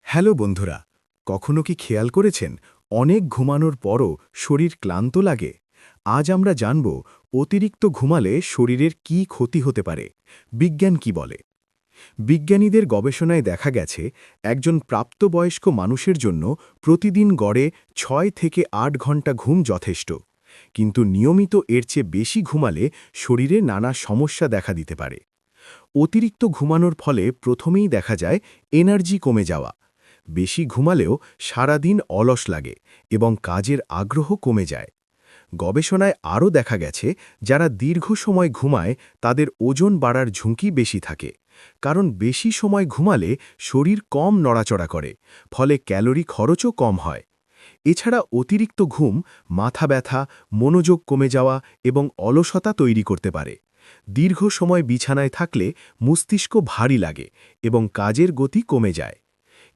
Hello বন্ধুরা, কখনো কি খেয়াল করেছেন অনেক ঘুমানোর পরও শরীর ক্লান্ত লাগে? আজ আমরা জানব অতিরিক্ত ঘুমালে শরীরের কি ক্ষতি হতে পারে, বিজ্ঞান কি বলে। বিজ্ঞানীদের গবেষণায় দেখা গেছে একজন প্রাপ্তবয়স্ক মানুষের জন্য প্রতিদিন গড়ে ৬ থেকে ৮ ঘন্টা ঘুম যথেষ্ট, কিন্তু নিয়মিত এর চেয়ে বেশি ঘুমালে শরীরে নানা সমস্যা দেখা দিতে পারে। অতিরিক্ত ঘুমানোর ফলে প্রথমেই দেখা যায় এনার্জি কমে যাওয়া, বেশি ঘুমালেও সারাদিন অলস লাগে এবং কাজের আগ্রহ কমে যায়। গবেষণায় আরও দেখা গেছে যারা দীর্ঘ সময় ঘুমায় তাদের ওজন বাড়ার ঝুঁকি বেশি থাকে, কারণ বেশি সময় ঘুমালে শরীর কম নড়াচড়া করে, ফলে ক্যালোরি খরচও কম হয়। এছাড়া অতিরিক্ত ঘুম মাথা ব্যথা, মনোযোগ কমে যাওয়া এবং অলসতা তৈরি করতে পারে। দীর্ঘ সময় বিছানায় থাকলে মস্তিষ্ক ভারী লাগে এবং কাজের গতি কমে যায়।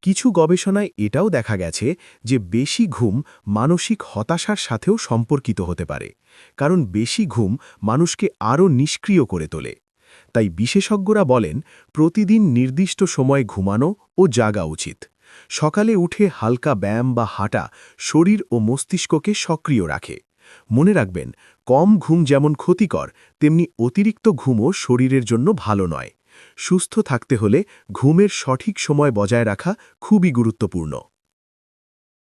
কিছু গবেষণায় এটাও দেখা গেছে যে বেশি ঘুম মানসিক হতাশার সাথেও সম্পর্কিত হতে পারে, কারণ বেশি ঘুম মানুষকে আরও নিষ্ক্রিয় করে তোলে। তাই বিশেষজ্ঞরা বলেন প্রতিদিন নির্দিষ্ট সময় ঘুমানো ও জাগা উচিত। সকালে উঠে হালকা ব্যায়াম বা হাঁটা শরীর ও মস্তিষ্ককে সক্রিয় রাখে। মনে রাখবেন, কম ঘুম যেমন ক্ষতিকর, তেমনি অতিরিক্ত ঘুমও শরীরের জন্য ভালো নয়। সুস্থ থাকতে হলে ঘুমের সঠিক সময় বজায় রাখা খুবই গুরুত্বপূর্ণ।